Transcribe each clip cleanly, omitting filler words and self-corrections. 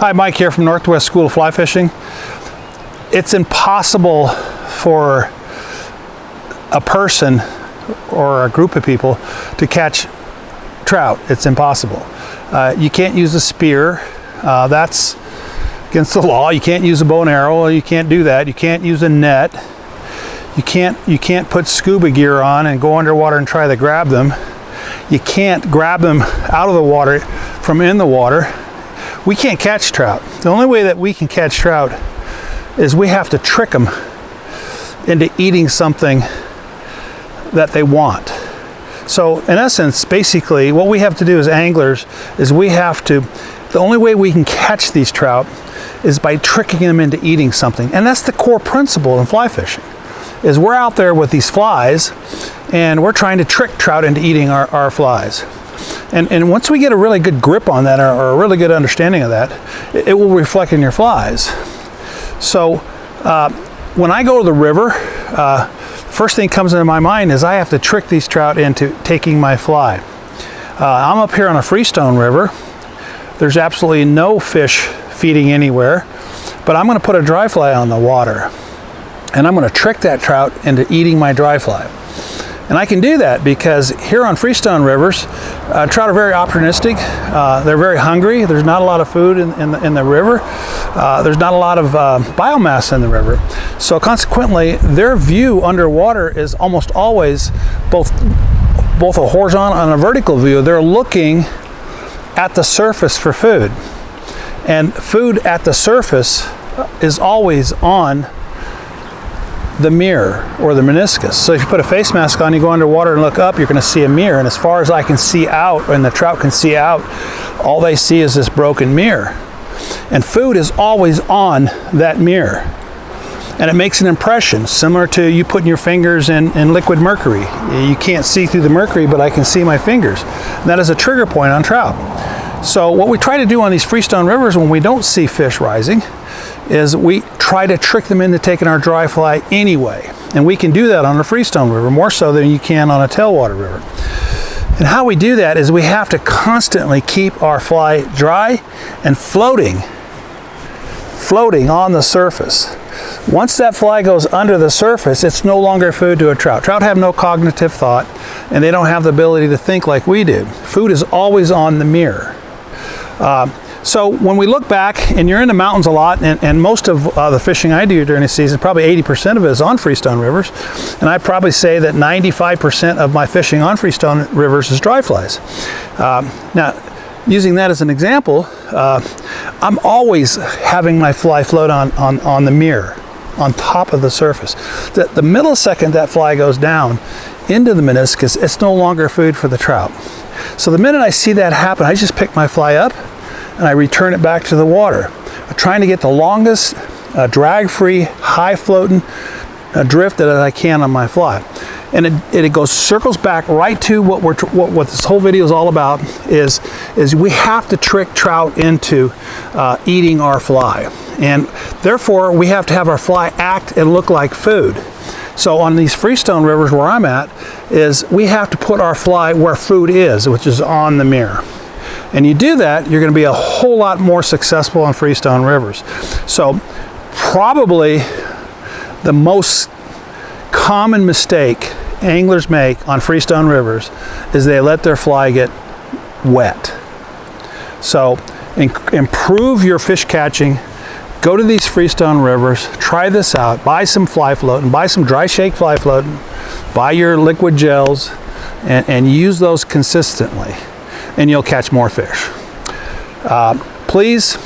Hi, Mike here from Northwest School of Fly Fishing. It's impossible for a person or a group of people to catch trout. It's impossible. You can't use a spear. That's against the law. You can't use a bow and arrow. You can't do that. You can't use a net. You can't put scuba gear on and go underwater and try to grab them. You can't grab them out of the water from in the water. We can't catch trout. The only way that we can catch trout is we have to trick them into eating something that they want. So in essence, basically what we have to do as anglers is the only way we can catch these trout is by tricking them into eating something. And that's the core principle in fly fishing, is we're out there with these flies and we're trying to trick trout into eating our flies. And once we get a really good grip on that, or a really good understanding of that, it will reflect in your flies. So when I go to the river, first thing that comes into my mind is I have to trick these trout into taking my fly. I'm up here on a freestone river. There's absolutely no fish feeding anywhere, but I'm going to put a dry fly on the water, and I'm going to trick that trout into eating my dry fly. And I can do that because here on freestone rivers, trout are very opportunistic. They're very hungry. There's not a lot of food in the river. There's not a lot of biomass in the river. So consequently, their view underwater is almost always both a horizontal and a vertical view. They're looking at the surface for food. And food at the surface is always on the mirror or the meniscus. So if you put a face mask on, you go underwater and look up, you're going to see a mirror. And as far as I can see out, and the trout can see out, all they see is this broken mirror. And food is always on that mirror. And it makes an impression, similar to you putting your fingers in liquid mercury. You can't see through the mercury, but I can see my fingers. And that is a trigger point on trout. So what we try to do on these freestone rivers when we don't see fish rising is we try to trick them into taking our dry fly anyway. And we can do that on a freestone river, more so than you can on a tailwater river. And how we do that is we have to constantly keep our fly dry and floating on the surface. Once that fly goes under the surface, it's no longer food to a trout. Trout have no cognitive thought, and they don't have the ability to think like we do. Food is always on the mirror. So when we look back, and you're in the mountains a lot, and most of the fishing I do during the season, probably 80% of it is on freestone rivers, and I'd probably say that 95% of my fishing on freestone rivers is dry flies. Now, using that as an example, I'm always having my fly float on the mirror, on top of the surface. The millisecond that fly goes down into the meniscus, it's no longer food for the trout. So the minute I see that happen, I just pick my fly up and I return it back to the water. I'm trying to get the longest drag-free, high-floating drift that I can on my fly. And it circles back right to what this whole video is all about, is we have to trick trout into eating our fly. And therefore, we have to have our fly act and look like food. So on these freestone rivers where I'm at, is we have to put our fly where food is, which is on the mirror. And you do that, you're going to be a whole lot more successful on freestone rivers. So probably the most common mistake anglers make on freestone rivers is they let their fly get wet. So improve your fish catching. Go to these freestone rivers, try this out, buy some fly floating, buy some dry shake fly floating, buy your liquid gels, and use those consistently, and you'll catch more fish. Please,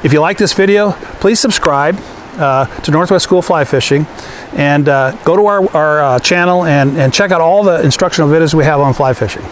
if you like this video, please subscribe to Northwest School of Fly Fishing, and go to our channel and check out all the instructional videos we have on fly fishing.